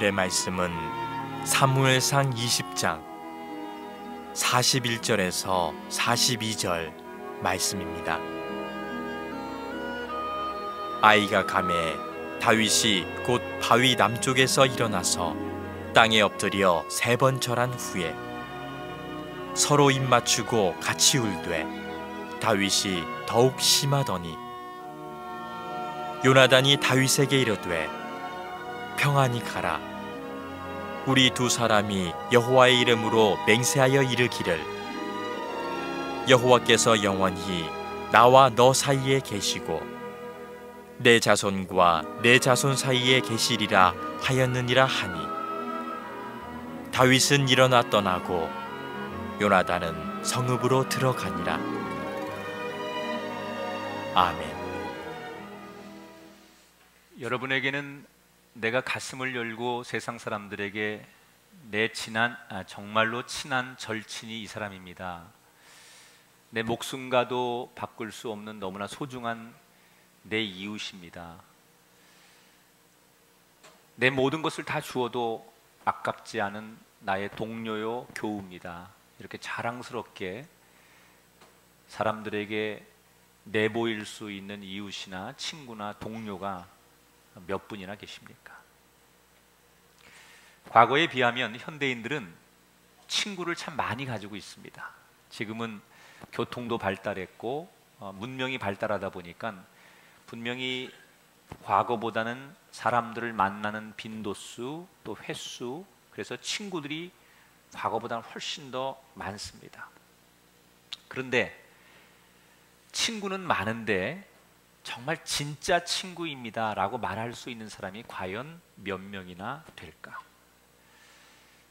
오늘의 말씀은 사무엘상 20장 41절에서 42절 말씀입니다. 아이가 감에 다윗이 곧 바위 남쪽에서 일어나서 땅에 엎드려 3번 절한 후에 서로 입 맞추고 같이 울되 다윗이 더욱 심하더니 요나단이 다윗에게 이르되 평안히 가라. 우리 두 사람이 여호와의 이름으로 맹세하여 이르기를 여호와께서 영원히 나와 너 사이에 계시고 내 자손과 내 자손 사이에 계시리라 하였느니라 하니 다윗은 일어나 떠나고 요나단은 성읍으로 들어가니라. 아멘. 여러분에게는 내가 가슴을 열고 세상 사람들에게 내 정말로 친한 절친이 이 사람입니다. 내 목숨과도 바꿀 수 없는 너무나 소중한 내 이웃입니다. 내 모든 것을 다 주어도 아깝지 않은 나의 동료요 교우입니다. 이렇게 자랑스럽게 사람들에게 내보일 수 있는 이웃이나 친구나 동료가 몇 분이나 계십니까? 과거에 비하면 현대인들은 친구를 참 많이 가지고 있습니다. 지금은 교통도 발달했고 문명이 발달하다 보니까 분명히 과거보다는 사람들을 만나는 빈도수 또 횟수, 그래서 친구들이 과거보다는 훨씬 더 많습니다. 그런데 친구는 많은데 정말 진짜 친구입니다 라고 말할 수 있는 사람이 과연 몇 명이나 될까?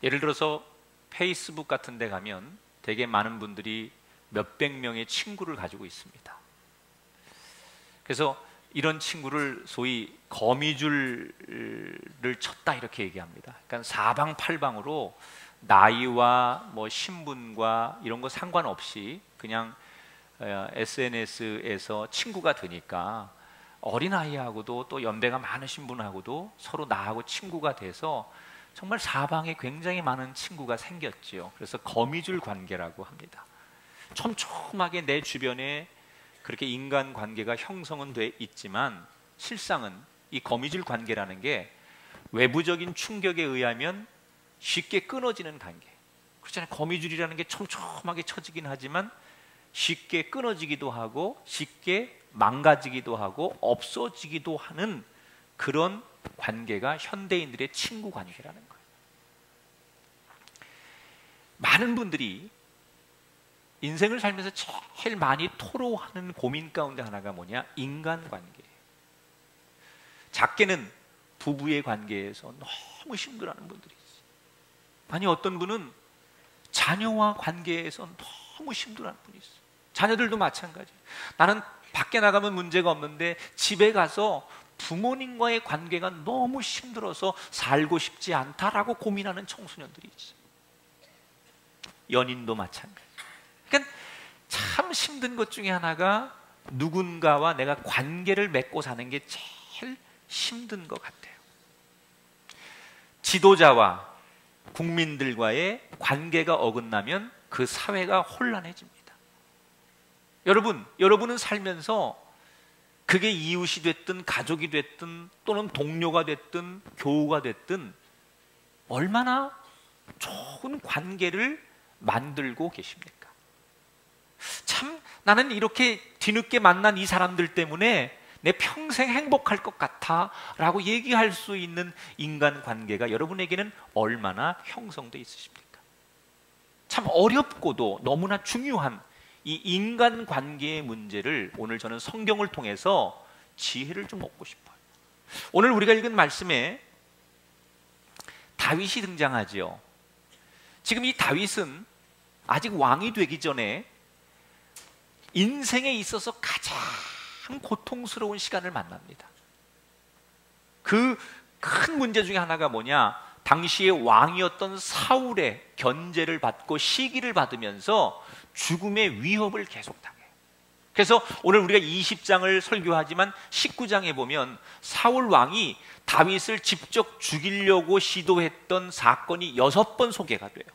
예를 들어서 페이스북 같은 데 가면 되게 많은 분들이 몇백 명의 친구를 가지고 있습니다. 그래서 이런 친구를 소위 거미줄을 쳤다 이렇게 얘기합니다. 그러니까 사방팔방으로 나이와 뭐 신분과 이런 거 상관없이 그냥 SNS에서 친구가 되니까 어린아이하고도 또 연배가 많으신 분하고도 서로 나하고 친구가 돼서 정말 사방에 굉장히 많은 친구가 생겼지요. 그래서 거미줄 관계라고 합니다. 촘촘하게 내 주변에 그렇게 인간 관계가 형성은 돼 있지만 실상은 이 거미줄 관계라는 게 외부적인 충격에 의하면 쉽게 끊어지는 관계. 그렇잖아요. 거미줄이라는 게 촘촘하게 쳐지긴 하지만 쉽게 끊어지기도 하고 쉽게 망가지기도 하고 없어지기도 하는 그런 관계가 현대인들의 친구 관계라는 거예요. 많은 분들이 인생을 살면서 제일 많이 토로하는 고민 가운데 하나가 뭐냐? 인간관계. 작게는 부부의 관계에서 너무 힘들어하는 분들이 있어요. 아니 어떤 분은 자녀와 관계에서 너무 힘들어하는 분이 있어요. 자녀들도 마찬가지예요. 나는 밖에 나가면 문제가 없는데 집에 가서 부모님과의 관계가 너무 힘들어서 살고 싶지 않다라고 고민하는 청소년들이 있어요. 연인도 마찬가지. 그러니까 참 힘든 것 중에 하나가 누군가와 내가 관계를 맺고 사는 게 제일 힘든 것 같아요. 지도자와 국민들과의 관계가 어긋나면 그 사회가 혼란해집니다. 여러분은 살면서 그게 이웃이 됐든 가족이 됐든 또는 동료가 됐든 교우가 됐든 얼마나 좋은 관계를 만들고 계십니까? 참 나는 이렇게 뒤늦게 만난 이 사람들 때문에 내 평생 행복할 것 같아 라고 얘기할 수 있는 인간관계가 여러분에게는 얼마나 형성되어 있으십니까? 참 어렵고도 너무나 중요한 이 인간관계의 문제를 오늘 저는 성경을 통해서 지혜를 좀 얻고 싶어요. 오늘 우리가 읽은 말씀에 다윗이 등장하지요. 지금 이 다윗은 아직 왕이 되기 전에 인생에 있어서 가장 고통스러운 시간을 만납니다. 그 큰 문제 중에 하나가 뭐냐? 당시의 왕이었던 사울의 견제를 받고 시기를 받으면서 죽음의 위협을 계속 당해요. 그래서 오늘 우리가 20장을 설교하지만 19장에 보면 사울 왕이 다윗을 직접 죽이려고 시도했던 사건이 6번 소개가 돼요.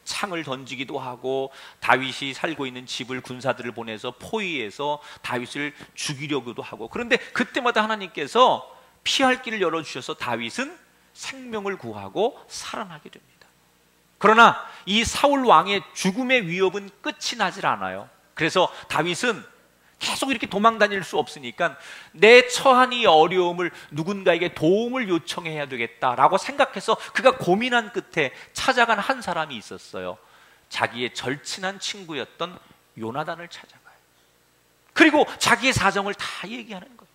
창을 던지기도 하고 다윗이 살고 있는 집을 군사들을 보내서 포위해서 다윗을 죽이려고도 하고, 그런데 그때마다 하나님께서 피할 길을 열어주셔서 다윗은 생명을 구하고 살아나게 됩니다. 그러나 이 사울 왕의 죽음의 위협은 끝이 나질 않아요. 그래서 다윗은 계속 이렇게 도망 다닐 수 없으니까 내 처한 이 어려움을 누군가에게 도움을 요청해야 되겠다라고 생각해서 그가 고민한 끝에 찾아간 한 사람이 있었어요. 자기의 절친한 친구였던 요나단을 찾아가요. 그리고 자기의 사정을 다 얘기하는 거예요.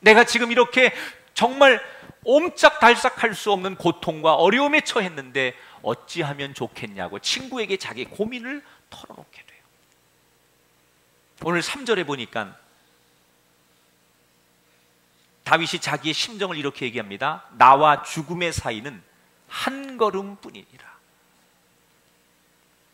내가 지금 이렇게 정말 옴짝달싹할 수 없는 고통과 어려움에 처했는데 어찌하면 좋겠냐고 친구에게 자기 고민을 털어놓게 돼요. 오늘 3절에 보니까 다윗이 자기의 심정을 이렇게 얘기합니다. 나와 죽음의 사이는 한 걸음뿐이니라.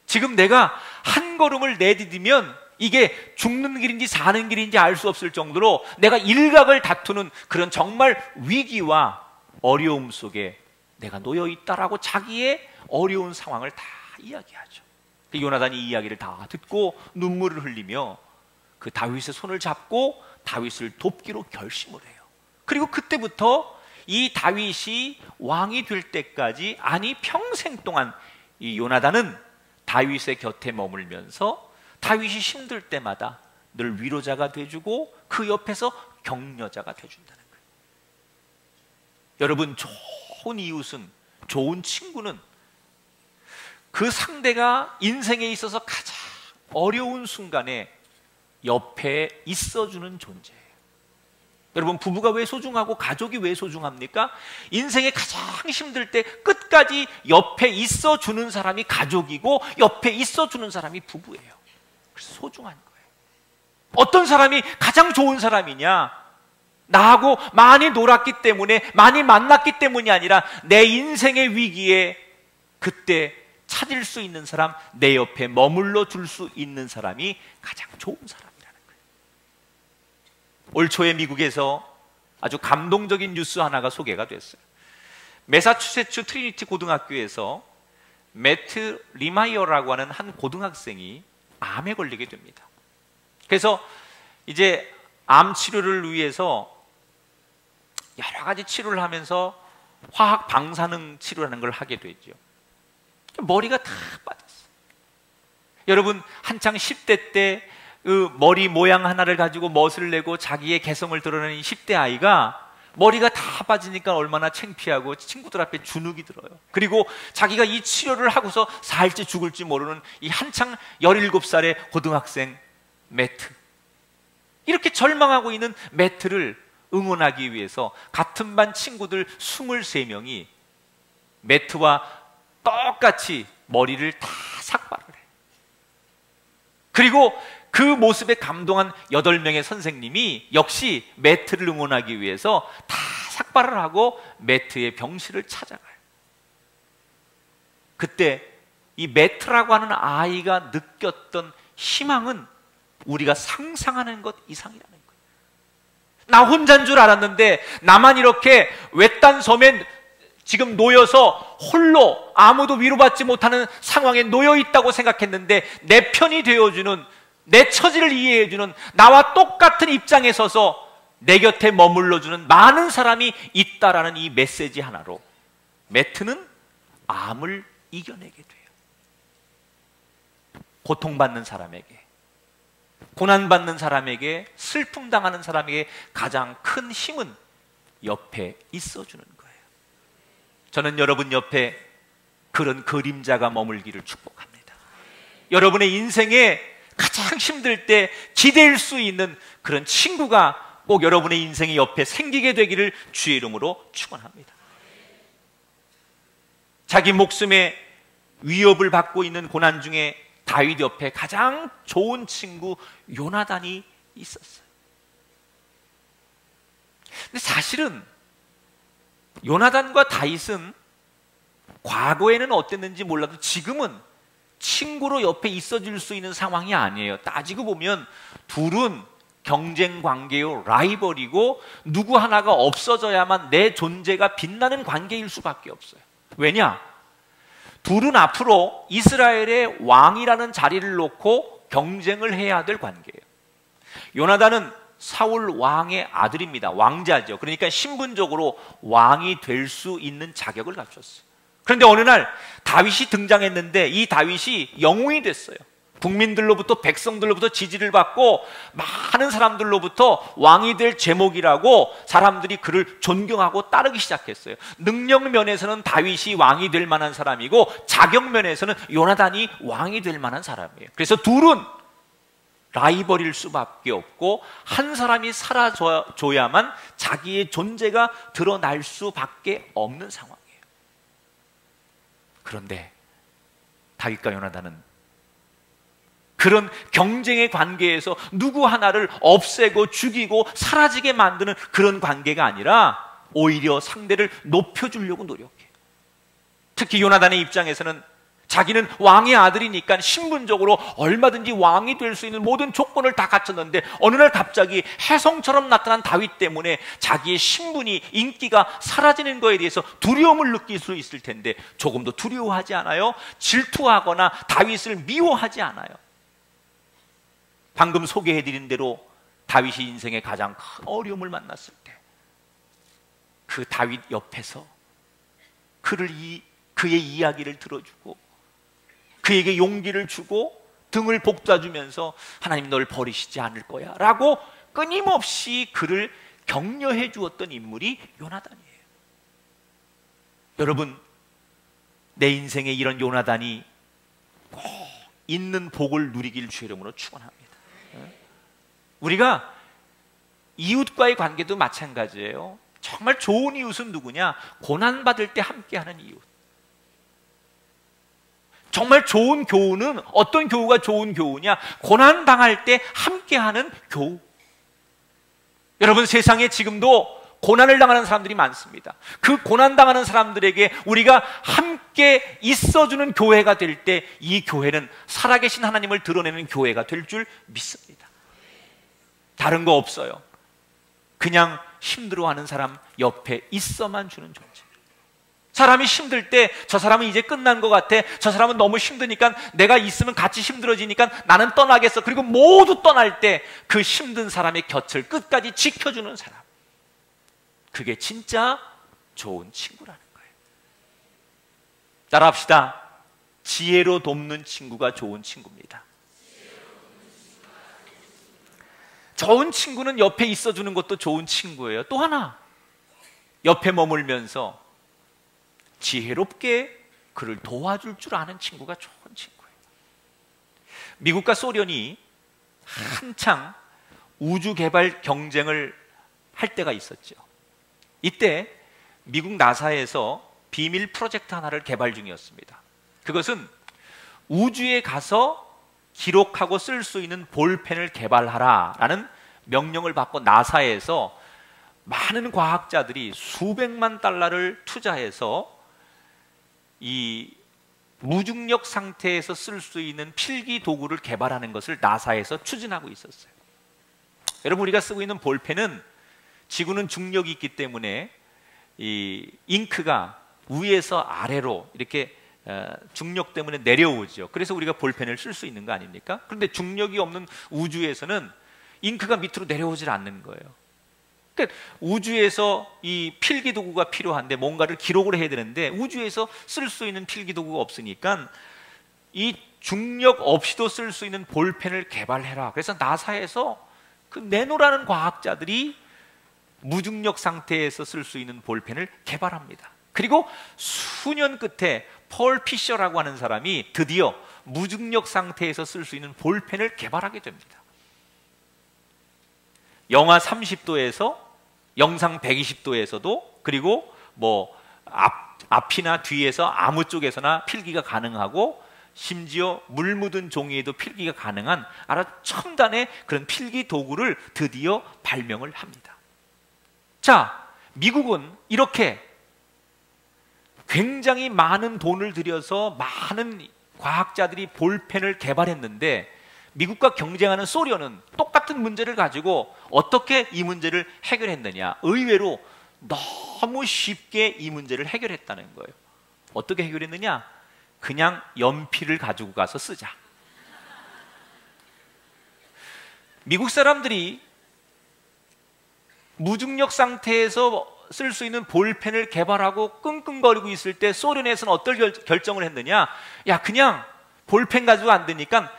지금 내가 한 걸음을 내디디면 이게 죽는 길인지 사는 길인지 알 수 없을 정도로 내가 일각을 다투는 그런 정말 위기와 어려움 속에 내가 놓여 있다라고 자기의 어려운 상황을 다 이야기하죠. 요나단이 이 이야기를 다 듣고 눈물을 흘리며 그 다윗의 손을 잡고 다윗을 돕기로 결심을 해요. 그리고 그때부터 이 다윗이 왕이 될 때까지, 아니 평생 동안 이 요나단은 다윗의 곁에 머물면서 다윗이 힘들 때마다 늘 위로자가 돼주고 그 옆에서 격려자가 돼준다는 거예요. 여러분, 좋은 이웃은, 좋은 친구는 그 상대가 인생에 있어서 가장 어려운 순간에 옆에 있어주는 존재예요. 여러분, 부부가 왜 소중하고 가족이 왜 소중합니까? 인생에 가장 힘들 때 끝까지 옆에 있어주는 사람이 가족이고 옆에 있어주는 사람이 부부예요. 그래서 소중한 거예요. 어떤 사람이 가장 좋은 사람이냐? 나하고 많이 놀았기 때문에, 많이 만났기 때문이 아니라 내 인생의 위기에 그때 찾을 수 있는 사람, 내 옆에 머물러 줄 수 있는 사람이 가장 좋은 사람이라는 거예요. 올 초에 미국에서 아주 감동적인 뉴스 하나가 소개가 됐어요. 매사추세츠 트리니티 고등학교에서 매트 리마이어라고 하는 한 고등학생이 암에 걸리게 됩니다. 그래서 이제 암 치료를 위해서 여러 가지 치료를 하면서 화학 방사능 치료라는 걸 하게 되죠. 머리가 다 빠졌어요. 여러분, 한창 10대 때 그 머리 모양 하나를 가지고 멋을 내고 자기의 개성을 드러내는 10대 아이가 머리가 다 빠지니까 얼마나 창피하고 친구들 앞에 주눅이 들어요. 그리고 자기가 이 치료를 하고서 살지 죽을지 모르는 이 한창 17살의 고등학생 매트, 이렇게 절망하고 있는 매트를 응원하기 위해서 같은 반 친구들 23명이 매트와 똑같이 머리를 다 삭발을 해요. 그리고 그 모습에 감동한 8명의 선생님이 역시 매트를 응원하기 위해서 다 삭발을 하고 매트의 병실을 찾아가요. 그때 이 매트라고 하는 아이가 느꼈던 희망은 우리가 상상하는 것 이상이라는 거예요. 나 혼자인 줄 알았는데 나만 이렇게 외딴 섬에 지금 놓여서 홀로 아무도 위로받지 못하는 상황에 놓여 있다고 생각했는데 내 편이 되어주는, 내 처지를 이해해주는, 나와 똑같은 입장에 서서 내 곁에 머물러주는 많은 사람이 있다라는 이 메시지 하나로 매트는 암을 이겨내게 돼요. 고통받는 사람에게, 고난받는 사람에게, 슬픔당하는 사람에게 가장 큰 힘은 옆에 있어주는 거예요. 저는 여러분 옆에 그런 그림자가 머물기를 축복합니다. 여러분의 인생에 가장 힘들 때 기댈 수 있는 그런 친구가 꼭 여러분의 인생의 옆에 생기게 되기를 주의 이름으로 축원합니다. 자기 목숨에 위협을 받고 있는 고난 중에 다윗 옆에 가장 좋은 친구 요나단이 있었어요. 근데 사실은 요나단과 다윗은 과거에는 어땠는지 몰라도 지금은 친구로 옆에 있어줄 수 있는 상황이 아니에요. 따지고 보면 둘은 경쟁 관계요, 라이벌이고 누구 하나가 없어져야만 내 존재가 빛나는 관계일 수밖에 없어요. 왜냐? 둘은 앞으로 이스라엘의 왕이라는 자리를 놓고 경쟁을 해야 될 관계예요. 요나단은 사울 왕의 아들입니다. 왕자죠. 그러니까 신분적으로 왕이 될 수 있는 자격을 갖췄어요. 그런데 어느 날 다윗이 등장했는데 이 다윗이 영웅이 됐어요. 국민들로부터, 백성들로부터 지지를 받고 많은 사람들로부터 왕이 될 제목이라고 사람들이 그를 존경하고 따르기 시작했어요. 능력 면에서는 다윗이 왕이 될 만한 사람이고 자격 면에서는 요나단이 왕이 될 만한 사람이에요. 그래서 둘은 라이벌일 수밖에 없고 한 사람이 사라져야만 자기의 존재가 드러날 수밖에 없는 상황이에요. 그런데 다윗과 요나단은 그런 경쟁의 관계에서 누구 하나를 없애고 죽이고 사라지게 만드는 그런 관계가 아니라 오히려 상대를 높여주려고 노력해요. 특히 요나단의 입장에서는 자기는 왕의 아들이니까 신분적으로 얼마든지 왕이 될 수 있는 모든 조건을 다 갖췄는데 어느 날 갑자기 혜성처럼 나타난 다윗 때문에 자기의 신분이, 인기가 사라지는 것에 대해서 두려움을 느낄 수 있을 텐데 조금도 두려워하지 않아요. 질투하거나 다윗을 미워하지 않아요. 방금 소개해드린 대로 다윗이 인생의 가장 큰 어려움을 만났을 때 그 다윗 옆에서 그의 이야기를 들어주고 그에게 용기를 주고 등을 복잡주면서 하나님 널 버리시지 않을 거야 라고 끊임없이 그를 격려해 주었던 인물이 요나단이에요. 여러분, 내 인생에 이런 요나단이 꼭 있는 복을 누리길 주의 이름으로 축원합니다. 우리가 이웃과의 관계도 마찬가지예요. 정말 좋은 이웃은 누구냐? 고난받을 때 함께하는 이웃. 정말 좋은 교우는 어떤 교우가 좋은 교우냐? 고난당할 때 함께하는 교우. 여러분, 세상에 지금도 고난을 당하는 사람들이 많습니다. 그 고난당하는 사람들에게 우리가 함께 있어주는 교회가 될 때 이 교회는 살아계신 하나님을 드러내는 교회가 될 줄 믿습니다. 다른 거 없어요. 그냥 힘들어하는 사람 옆에 있어만 주는 존재. 사람이 힘들 때 저 사람은 이제 끝난 것 같아, 저 사람은 너무 힘드니까 내가 있으면 같이 힘들어지니까 나는 떠나겠어. 그리고 모두 떠날 때 그 힘든 사람의 곁을 끝까지 지켜주는 사람, 그게 진짜 좋은 친구라는 거예요. 따라합시다. 지혜로 돕는 친구가 좋은 친구입니다. 좋은 친구는 옆에 있어주는 것도 좋은 친구예요. 또 하나, 옆에 머물면서 지혜롭게 그를 도와줄 줄 아는 친구가 좋은 친구예요. 미국과 소련이 한창 우주 개발 경쟁을 할 때가 있었죠. 이때 미국 나사에서 비밀 프로젝트 하나를 개발 중이었습니다. 그것은 우주에 가서 기록하고 쓸 수 있는 볼펜을 개발하라라는 명령을 받고 나사에서 많은 과학자들이 수백만 달러를 투자해서 이 무중력 상태에서 쓸 수 있는 필기 도구를 개발하는 것을 나사에서 추진하고 있었어요. 여러분, 우리가 쓰고 있는 볼펜은 지구는 중력이 있기 때문에 이 잉크가 위에서 아래로 이렇게 중력 때문에 내려오죠. 그래서 우리가 볼펜을 쓸 수 있는 거 아닙니까? 그런데 중력이 없는 우주에서는 잉크가 밑으로 내려오질 않는 거예요. 그러니까 우주에서 이 필기 도구가 필요한데 뭔가를 기록을 해야 되는데 우주에서 쓸 수 있는 필기 도구가 없으니까 이 중력 없이도 쓸 수 있는 볼펜을 개발해라. 그래서 나사에서 그 네노라는 과학자들이 무중력 상태에서 쓸 수 있는 볼펜을 개발합니다. 그리고 수년 끝에 폴 피셔라고 하는 사람이 드디어 무중력 상태에서 쓸 수 있는 볼펜을 개발하게 됩니다. 영하 30도에서 영상 120도에서도 그리고 뭐 앞이나 뒤에서 아무 쪽에서나 필기가 가능하고 심지어 물 묻은 종이에도 필기가 가능한 아주 첨단의 그런 필기 도구를 드디어 발명을 합니다. 자, 미국은 이렇게 굉장히 많은 돈을 들여서 많은 과학자들이 볼펜을 개발했는데 미국과 경쟁하는 소련은 똑같은 문제를 가지고 어떻게 이 문제를 해결했느냐? 의외로 너무 쉽게 이 문제를 해결했다는 거예요. 어떻게 해결했느냐? 그냥 연필을 가지고 가서 쓰자. 미국 사람들이 무중력 상태에서 쓸 수 있는 볼펜을 개발하고 끙끙거리고 있을 때 소련에서는 어떤 결정을 했느냐? 야, 그냥 볼펜 가지고 안 되니까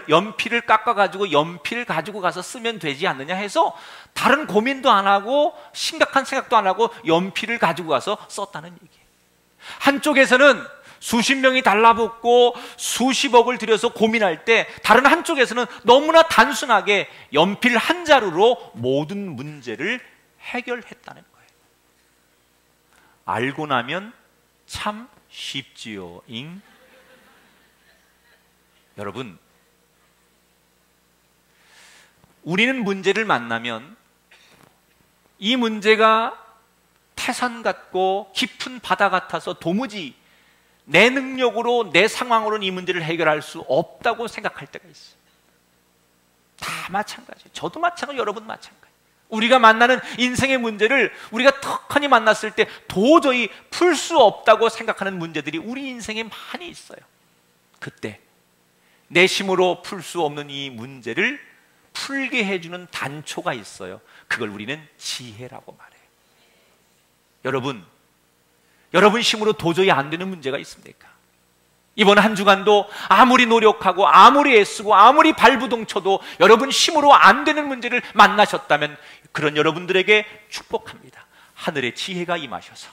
연필을 깎아가지고 연필 가지고 가서 쓰면 되지 않느냐 해서 다른 고민도 안 하고 심각한 생각도 안 하고 연필을 가지고 가서 썼다는 얘기예요. 한쪽에서는 수십 명이 달라붙고 수십억을 들여서 고민할 때 다른 한쪽에서는 너무나 단순하게 연필 한 자루로 모든 문제를 해결했다는 거예요. 알고 나면 참 쉽지요. 여러분, 우리는 문제를 만나면 이 문제가 태산 같고 깊은 바다 같아서 도무지 내 능력으로 내 상황으로는 이 문제를 해결할 수 없다고 생각할 때가 있어요. 다 마찬가지예요. 저도 마찬가지고 여러분 마찬가지. 우리가 만나는 인생의 문제를 우리가 턱하니 만났을 때 도저히 풀 수 없다고 생각하는 문제들이 우리 인생에 많이 있어요. 그때 내 힘으로 풀 수 없는 이 문제를 풀게 해주는 단초가 있어요. 그걸 우리는 지혜라고 말해요. 여러분 힘으로 도저히 안 되는 문제가 있습니까? 이번 한 주간도 아무리 노력하고 아무리 애쓰고 아무리 발부동 쳐도 여러분 힘으로 안 되는 문제를 만나셨다면 그런 여러분들에게 축복합니다. 하늘의 지혜가 임하셔서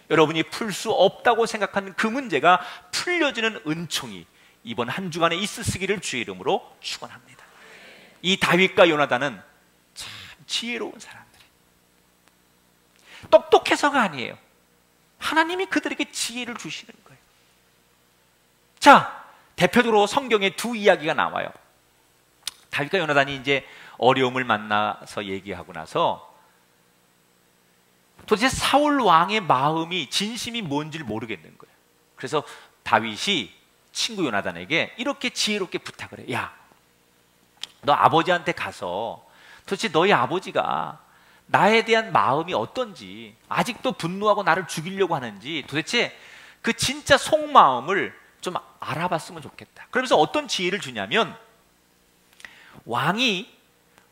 여러분이 풀 수 없다고 생각하는 그 문제가 풀려지는 은총이 이번 한 주간에 있으시기를 주의 이름으로 축원합니다. 이 다윗과 요나단은 참 지혜로운 사람들이에요. 똑똑해서가 아니에요. 하나님이 그들에게 지혜를 주시는 거예요. 자, 대표적으로 성경에 두 이야기가 나와요. 다윗과 요나단이 이제 어려움을 만나서 얘기하고 나서 도대체 사울 왕의 마음이 진심이 뭔지를 모르겠는 거예요. 그래서 다윗이 친구 요나단에게 이렇게 지혜롭게 부탁을 해요. 야, 너 아버지한테 가서 도대체 너희 아버지가 나에 대한 마음이 어떤지, 아직도 분노하고 나를 죽이려고 하는지 도대체 그 진짜 속마음을 좀 알아봤으면 좋겠다. 그러면서 어떤 지혜를 주냐면, 왕이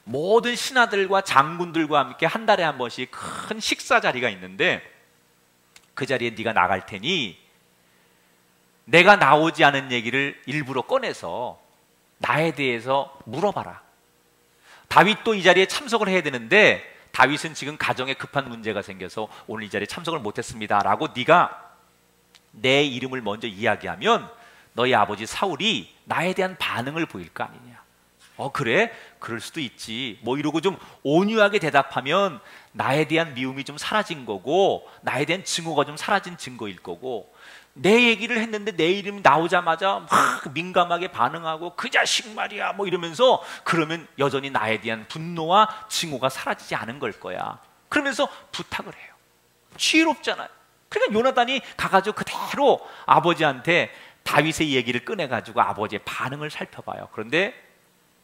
모든 신하들과 장군들과 함께 한 달에 한 번씩 큰 식사 자리가 있는데 그 자리에 네가 나갈 테니 내가 나오지 않은 얘기를 일부러 꺼내서 나에 대해서 물어봐라. 다윗도 이 자리에 참석을 해야 되는데 다윗은 지금 가정에 급한 문제가 생겨서 오늘 이 자리에 참석을 못했습니다 라고 네가 내 이름을 먼저 이야기하면 너희 아버지 사울이 나에 대한 반응을 보일 거 아니냐. 그래? 그럴 수도 있지. 뭐 이러고 좀 온유하게 대답하면 나에 대한 미움이 좀 사라진 거고 나에 대한 증오가 좀 사라진 증거일 거고, 내 얘기를 했는데 내 이름이 나오자마자 막 민감하게 반응하고 그 자식 말이야 뭐 이러면서 그러면 여전히 나에 대한 분노와 증오가 사라지지 않은 걸 거야. 그러면서 부탁을 해요. 지혜롭잖아요. 그러니까 요나단이 가가지고 그대로 아버지한테 다윗의 얘기를 꺼내가지고 아버지의 반응을 살펴봐요. 그런데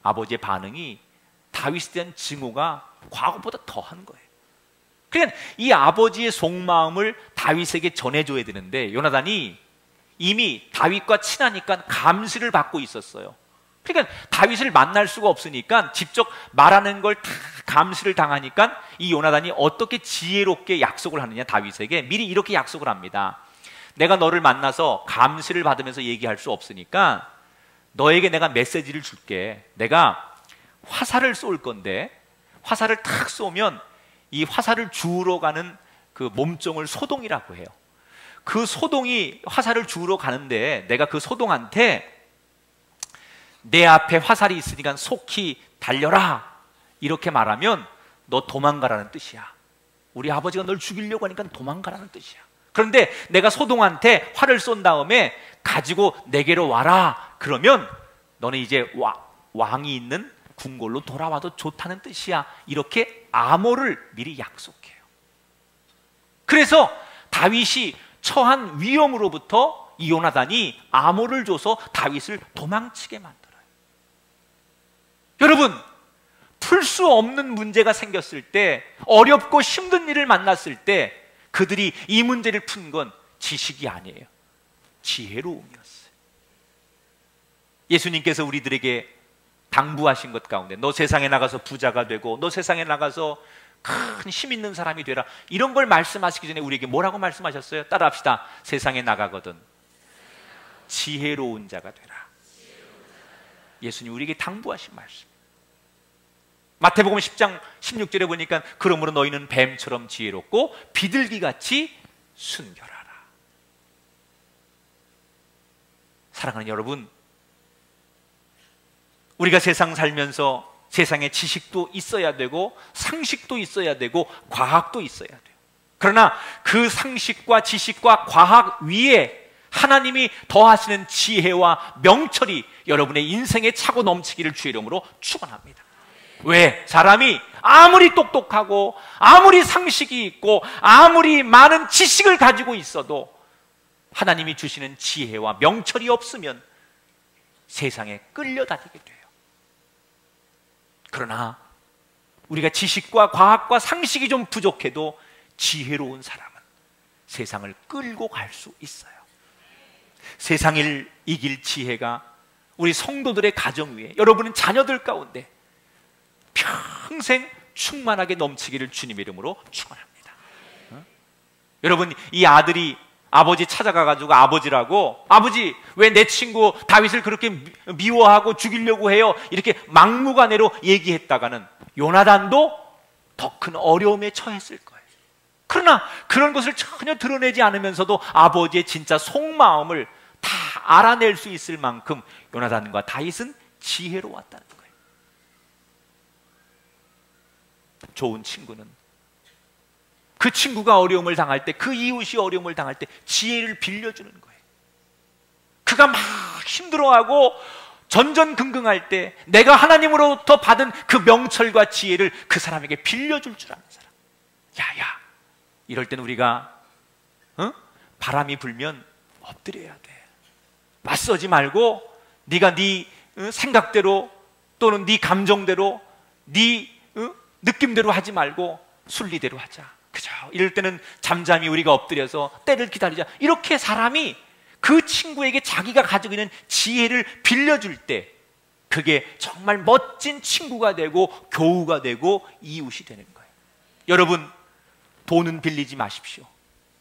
아버지의 반응이 다윗에 대한 증오가 과거보다 더한 거예요. 그러니까 이 아버지의 속마음을 다윗에게 전해줘야 되는데 요나단이 이미 다윗과 친하니까 감시를 받고 있었어요. 그러니까 다윗을 만날 수가 없으니까 직접 말하는 걸 다 감시를 당하니까 이 요나단이 어떻게 지혜롭게 약속을 하느냐, 다윗에게 미리 이렇게 약속을 합니다. 내가 너를 만나서 감시를 받으면서 얘기할 수 없으니까 너에게 내가 메시지를 줄게. 내가 화살을 쏠 건데 화살을 탁 쏘면 이 화살을 주우러 가는 그 몸종을 소동이라고 해요. 그 소동이 화살을 주우러 가는데 내가 그 소동한테 내 앞에 화살이 있으니까 속히 달려라 이렇게 말하면 너 도망가라는 뜻이야. 우리 아버지가 널 죽이려고 하니까 도망가라는 뜻이야. 그런데 내가 소동한테 활을 쏜 다음에 가지고 내게로 와라 그러면 너는 이제 왕이 있는 궁궐로 돌아와도 좋다는 뜻이야. 이렇게 암호를 미리 약속해요. 그래서 다윗이 처한 위험으로부터 이 요나단이 암호를 줘서 다윗을 도망치게 만들어요. 여러분, 풀 수 없는 문제가 생겼을 때, 어렵고 힘든 일을 만났을 때 그들이 이 문제를 푼 건 지식이 아니에요. 지혜로움이었어요. 예수님께서 우리들에게 당부하신 것 가운데, 너 세상에 나가서 부자가 되고 너 세상에 나가서 큰 힘 있는 사람이 되라, 이런 걸 말씀하시기 전에 우리에게 뭐라고 말씀하셨어요? 따라합시다. 세상에 나가거든 지혜로운 자가 되라. 예수님 우리에게 당부하신 말씀. 마태복음 10장 16절에 보니까 그러므로 너희는 뱀처럼 지혜롭고 비둘기같이 순결하라. 사랑하는 여러분, 우리가 세상 살면서 세상에 지식도 있어야 되고 상식도 있어야 되고 과학도 있어야 돼요. 그러나 그 상식과 지식과 과학 위에 하나님이 더하시는 지혜와 명철이 여러분의 인생에 차고 넘치기를 주의 이름으로 축원합니다. 왜? 사람이 아무리 똑똑하고 아무리 상식이 있고 아무리 많은 지식을 가지고 있어도 하나님이 주시는 지혜와 명철이 없으면 세상에 끌려다니게 돼요. 그러나 우리가 지식과 과학과 상식이 좀 부족해도 지혜로운 사람은 세상을 끌고 갈 수 있어요. 세상을 이길 지혜가 우리 성도들의 가정 위에, 여러분은 자녀들 가운데 평생 충만하게 넘치기를 주님의 이름으로 축원합니다. 여러분, 이 아들이 아버지 찾아가가지고 아버지라고, 아버지 왜 내 친구 다윗을 그렇게 미워하고 죽이려고 해요? 이렇게 막무가내로 얘기했다가는 요나단도 더 큰 어려움에 처했을 거예요. 그러나 그런 것을 전혀 드러내지 않으면서도 아버지의 진짜 속마음을 다 알아낼 수 있을 만큼 요나단과 다윗은 지혜로웠다는 거예요. 좋은 친구는 그 친구가 어려움을 당할 때, 그 이웃이 어려움을 당할 때 지혜를 빌려주는 거예요. 그가 막 힘들어하고 전전긍긍할 때 내가 하나님으로부터 받은 그 명철과 지혜를 그 사람에게 빌려줄 줄 아는 사람. 야야, 이럴 땐 우리가 바람이 불면 엎드려야 돼. 맞서지 말고 네가 네 생각대로 또는 네 감정대로 네 느낌대로 하지 말고 순리대로 하자. 그죠? 이럴 때는 잠잠히 우리가 엎드려서 때를 기다리자. 이렇게 사람이 그 친구에게 자기가 가지고 있는 지혜를 빌려줄 때 그게 정말 멋진 친구가 되고 교우가 되고 이웃이 되는 거예요. 여러분, 돈은 빌리지 마십시오.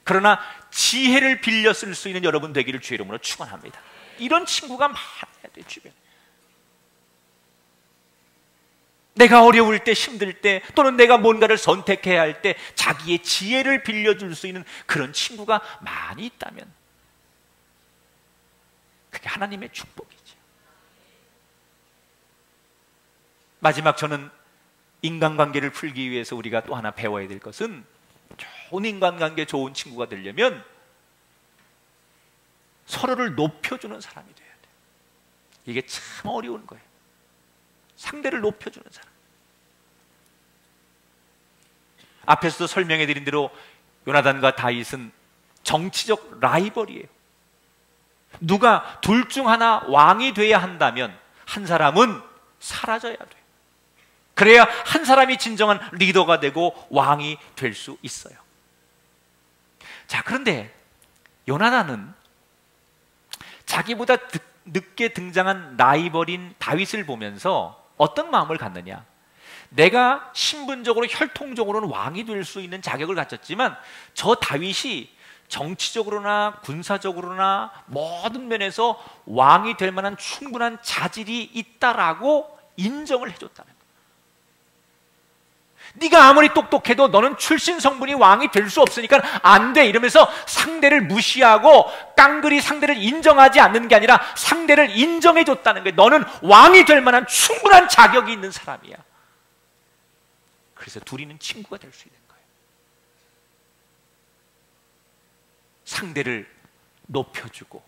그러나 지혜를 빌려 쓸 수 있는 여러분 되기를 주의 이름으로 축원합니다. 이런 친구가 많아야 돼요, 주변에. 내가 어려울 때, 힘들 때, 또는 내가 뭔가를 선택해야 할 때 자기의 지혜를 빌려줄 수 있는 그런 친구가 많이 있다면 그게 하나님의 축복이죠. 마지막, 저는 인간관계를 풀기 위해서 우리가 또 하나 배워야 될 것은, 좋은 인간관계, 좋은 친구가 되려면 서로를 높여주는 사람이 돼야 돼요. 이게 참 어려운 거예요. 상대를 높여주는 사람. 앞에서도 설명해 드린 대로 요나단과 다윗은 정치적 라이벌이에요. 누가 둘 중 하나 왕이 돼야 한다면 한 사람은 사라져야 돼요. 그래야 한 사람이 진정한 리더가 되고 왕이 될 수 있어요. 자, 그런데 요나단은 자기보다 늦게 등장한 라이벌인 다윗을 보면서 어떤 마음을 갖느냐? 내가 신분적으로 혈통적으로는 왕이 될 수 있는 자격을 갖췄지만 저 다윗이 정치적으로나 군사적으로나 모든 면에서 왕이 될 만한 충분한 자질이 있다라고 인정을 해줬다는 거예요. 네가 아무리 똑똑해도 너는 출신 성분이 왕이 될 수 없으니까 안 돼, 이러면서 상대를 무시하고 깡그리 상대를 인정하지 않는 게 아니라 상대를 인정해줬다는 거예요. 너는 왕이 될 만한 충분한 자격이 있는 사람이야. 그래서 둘이는 친구가 될 수 있는 거예요. 상대를 높여주고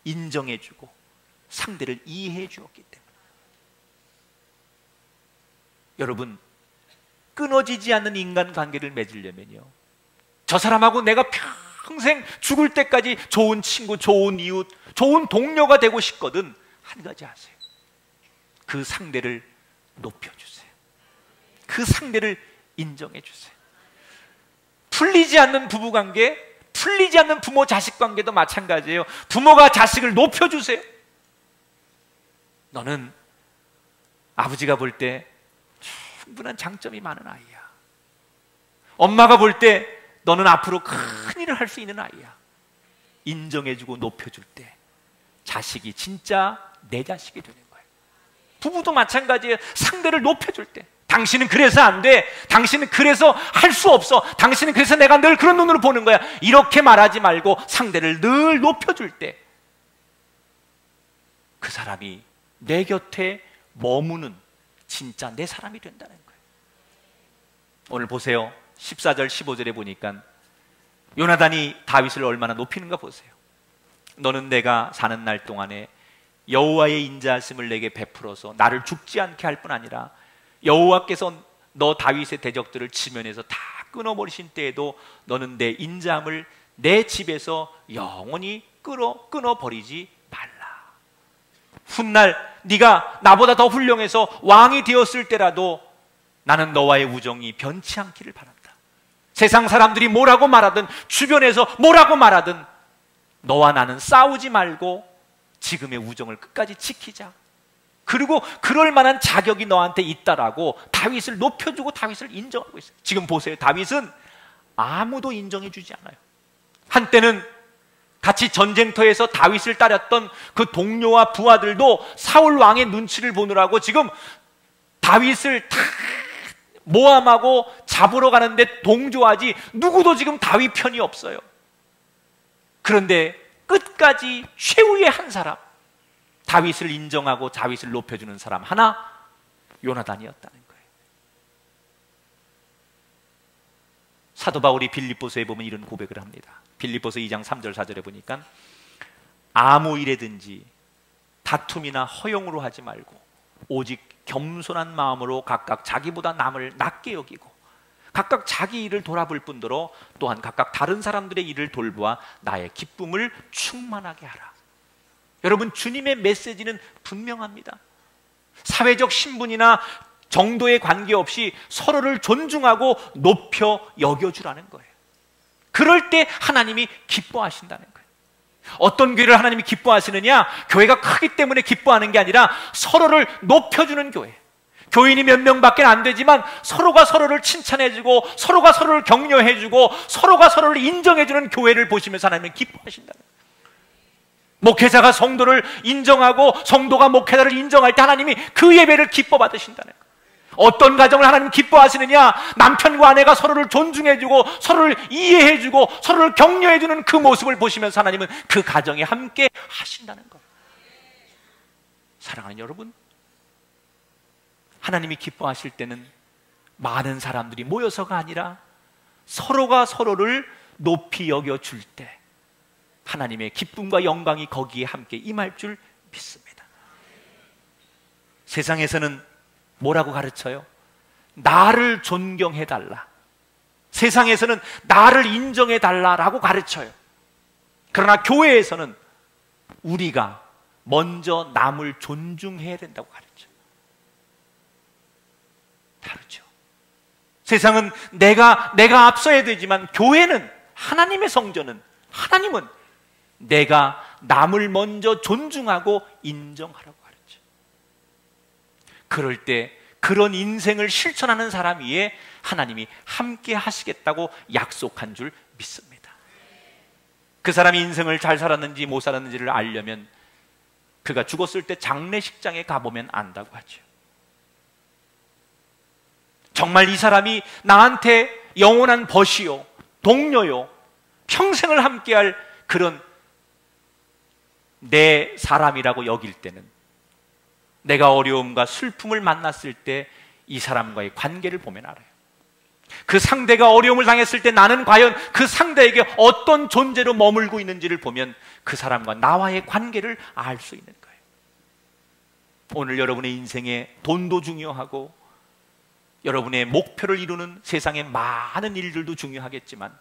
인정해주고 상대를 이해해 주었기 때문에. 여러분, 끊어지지 않는 인간관계를 맺으려면요, 저 사람하고 내가 평생 죽을 때까지 좋은 친구, 좋은 이웃, 좋은 동료가 되고 싶거든 한 가지 하세요. 그 상대를 높여주세요. 그 상대를 인정해주세요. 풀리지 않는 부부관계, 풀리지 않는 부모 자식 관계도 마찬가지예요. 부모가 자식을 높여주세요. 너는 아버지가 볼 때 충분한 장점이 많은 아이야. 엄마가 볼 때 너는 앞으로 큰 일을 할 수 있는 아이야. 인정해주고 높여줄 때 자식이 진짜 내 자식이 되는 거예요. 부부도 마찬가지예요. 상대를 높여줄 때 당신은 그래서 안 돼, 당신은 그래서 할 수 없어, 당신은 그래서 내가 늘 그런 눈으로 보는 거야, 이렇게 말하지 말고 상대를 늘 높여줄 때 그 사람이 내 곁에 머무는 진짜 내 사람이 된다는 거예요. 오늘 보세요. 14절 15절에 보니까 요나단이 다윗을 얼마나 높이는가 보세요. 너는 내가 사는 날 동안에 여호와의 인자하심을 내게 베풀어서 나를 죽지 않게 할 뿐 아니라 여호와께서 너 다윗의 대적들을 지면에서 다 끊어버리신 때에도 너는 내 인자함을 내 집에서 영원히 끊어버리지 말라. 훗날 네가 나보다 더 훌륭해서 왕이 되었을 때라도 나는 너와의 우정이 변치 않기를 바란다. 세상 사람들이 뭐라고 말하든 주변에서 뭐라고 말하든 너와 나는 싸우지 말고 지금의 우정을 끝까지 지키자. 그리고 그럴 만한 자격이 너한테 있다라고 다윗을 높여주고 다윗을 인정하고 있어요. 지금 보세요. 다윗은 아무도 인정해주지 않아요. 한때는 같이 전쟁터에서 다윗을 따랐던 그 동료와 부하들도 사울 왕의 눈치를 보느라고 지금 다윗을 다 모함하고 잡으러 가는데 동조하지 누구도 지금 다윗 편이 없어요. 그런데 끝까지 최후의 한 사람, 다윗을 인정하고 다윗을 높여주는 사람 하나, 요나단이었다는 거예요. 사도 바울이 빌립보서에 보면 이런 고백을 합니다. 빌립보서 2장 3절 4절에 보니까 아무 일에든지 다툼이나 허용으로 하지 말고 오직 겸손한 마음으로 각각 자기보다 남을 낮게 여기고 각각 자기 일을 돌아볼 뿐더러 또한 각각 다른 사람들의 일을 돌보아 나의 기쁨을 충만하게 하라. 여러분, 주님의 메시지는 분명합니다. 사회적 신분이나 정도에 관계없이 서로를 존중하고 높여 여겨주라는 거예요. 그럴 때 하나님이 기뻐하신다는 거예요. 어떤 교회를 하나님이 기뻐하시느냐? 교회가 크기 때문에 기뻐하는 게 아니라 서로를 높여주는 교회. 교인이 몇 명밖에 안 되지만 서로가 서로를 칭찬해주고 서로가 서로를 격려해주고 서로가 서로를 인정해주는 교회를 보시면서 하나님은 기뻐하신다는 거예요. 목회자가 성도를 인정하고 성도가 목회자를 인정할 때 하나님이 그 예배를 기뻐 받으신다는 거예요. 어떤 가정을 하나님 기뻐하시느냐? 남편과 아내가 서로를 존중해주고 서로를 이해해주고 서로를 격려해주는 그 모습을 보시면서 하나님은 그 가정에 함께 하신다는 거예요. 사랑하는 여러분, 하나님이 기뻐하실 때는 많은 사람들이 모여서가 아니라 서로가 서로를 높이 여겨줄 때 하나님의 기쁨과 영광이 거기에 함께 임할 줄 믿습니다. 세상에서는 뭐라고 가르쳐요? 나를 존경해달라. 세상에서는 나를 인정해달라라고 가르쳐요. 그러나 교회에서는 우리가 먼저 남을 존중해야 된다고 가르쳐요. 다르죠. 세상은 내가 앞서야 되지만 교회는, 하나님의 성전은, 하나님은 내가 남을 먼저 존중하고 인정하라고 가르쳐요. 그럴 때 그런 인생을 실천하는 사람 위에 하나님이 함께 하시겠다고 약속한 줄 믿습니다. 그 사람이 인생을 잘 살았는지 못 살았는지를 알려면 그가 죽었을 때 장례식장에 가보면 안다고 하죠. 정말 이 사람이 나한테 영원한 벗이요, 동료요, 평생을 함께할 그런 내 사람이라고 여길 때는, 내가 어려움과 슬픔을 만났을 때 이 사람과의 관계를 보면 알아요. 그 상대가 어려움을 당했을 때 나는 과연 그 상대에게 어떤 존재로 머물고 있는지를 보면 그 사람과 나와의 관계를 알 수 있는 거예요. 오늘 여러분의 인생에 돈도 중요하고 여러분의 목표를 이루는 세상의 많은 일들도 중요하겠지만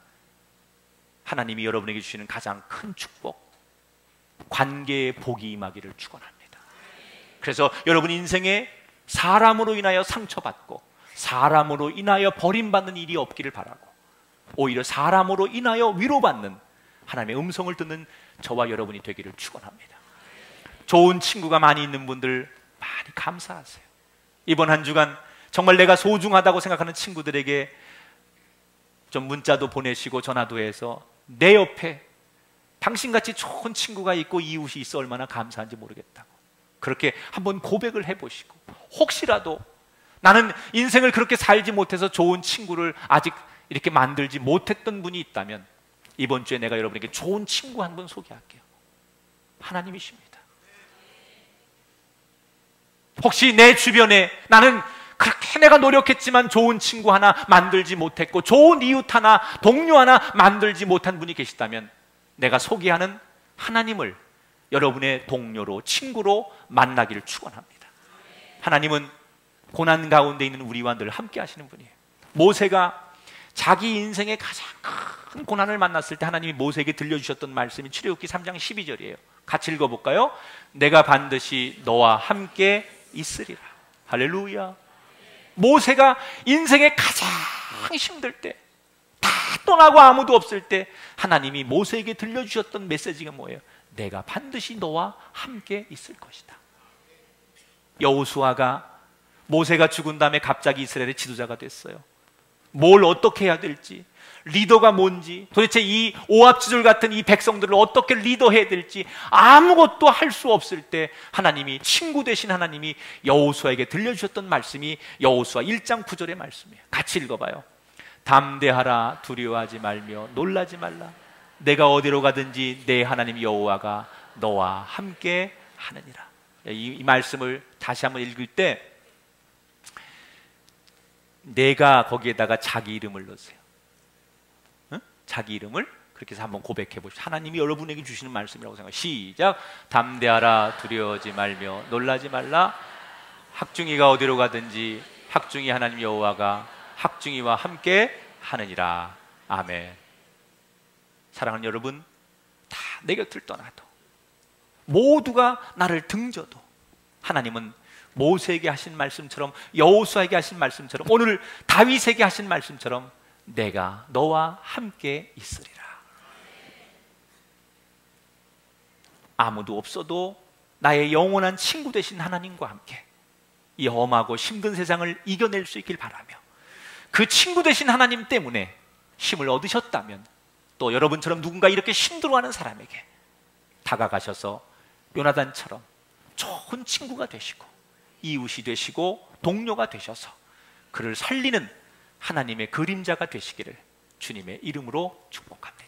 하나님이 여러분에게 주시는 가장 큰 축복, 관계의 복이 임하기를 축원합니다. 그래서 여러분 인생에 사람으로 인하여 상처받고 사람으로 인하여 버림받는 일이 없기를 바라고, 오히려 사람으로 인하여 위로받는 하나님의 음성을 듣는 저와 여러분이 되기를 축원합니다. 좋은 친구가 많이 있는 분들 많이 감사하세요. 이번 한 주간 정말 내가 소중하다고 생각하는 친구들에게 좀 문자도 보내시고 전화도 해서 내 옆에 당신같이 좋은 친구가 있고 이웃이 있어 얼마나 감사한지 모르겠다고 그렇게 한번 고백을 해보시고, 혹시라도 나는 인생을 그렇게 살지 못해서 좋은 친구를 아직 이렇게 만들지 못했던 분이 있다면 이번 주에 내가 여러분에게 좋은 친구 한 분 소개할게요. 하나님이십니다. 혹시 내 주변에 나는 그렇게 내가 노력했지만 좋은 친구 하나 만들지 못했고 좋은 이웃 하나, 동료 하나 만들지 못한 분이 계시다면 내가 소개하는 하나님을 여러분의 동료로, 친구로 만나기를 축원합니다. 하나님은 고난 가운데 있는 우리와 늘 함께 하시는 분이에요. 모세가 자기 인생의 가장 큰 고난을 만났을 때 하나님이 모세에게 들려주셨던 말씀이 출애굽기 3장 12절이에요. 같이 읽어볼까요? 내가 반드시 너와 함께 있으리라. 할렐루야. 모세가 인생의 가장 힘들 때, 다 떠나고 아무도 없을 때 하나님이 모세에게 들려주셨던 메시지가 뭐예요? 내가 반드시 너와 함께 있을 것이다. 여호수아가 모세가 죽은 다음에 갑자기 이스라엘의 지도자가 됐어요. 뭘 어떻게 해야 될지, 리더가 뭔지, 도대체 이 오합지졸 같은 이 백성들을 어떻게 리더해야 될지 아무것도 할 수 없을 때 하나님이, 친구 되신 하나님이 여호수아에게 들려주셨던 말씀이 여호수아 1장 9절의 말씀이에요. 같이 읽어봐요. 담대하라, 두려워하지 말며 놀라지 말라. 내가 어디로 가든지 내 하나님 여호와가 너와 함께 하느니라. 이 말씀을 다시 한번 읽을 때 내가 거기에다가 자기 이름을 넣으세요. 응? 자기 이름을 그렇게 해서 한번 고백해 보십시오. 하나님이 여러분에게 주시는 말씀이라고 생각해요. 시작. 담대하라, 두려워하지 말며 놀라지 말라. 학중이가 어디로 가든지 학중이 하나님 여호와가 학중이와 함께 하느니라. 아멘. 사랑하는 여러분, 다 내 곁을 떠나도, 모두가 나를 등져도 하나님은 모세에게 하신 말씀처럼, 여호수아에게 하신 말씀처럼, 오늘 다윗에게 하신 말씀처럼 내가 너와 함께 있으리라. 아무도 없어도 나의 영원한 친구 되신 하나님과 함께 이 험하고 힘든 세상을 이겨낼 수 있길 바라며, 그 친구 되신 하나님 때문에 힘을 얻으셨다면 또 여러분처럼 누군가 이렇게 힘들어하는 사람에게 다가가셔서 요나단처럼 좋은 친구가 되시고 이웃이 되시고 동료가 되셔서 그를 살리는 하나님의 그림자가 되시기를 주님의 이름으로 축복합니다.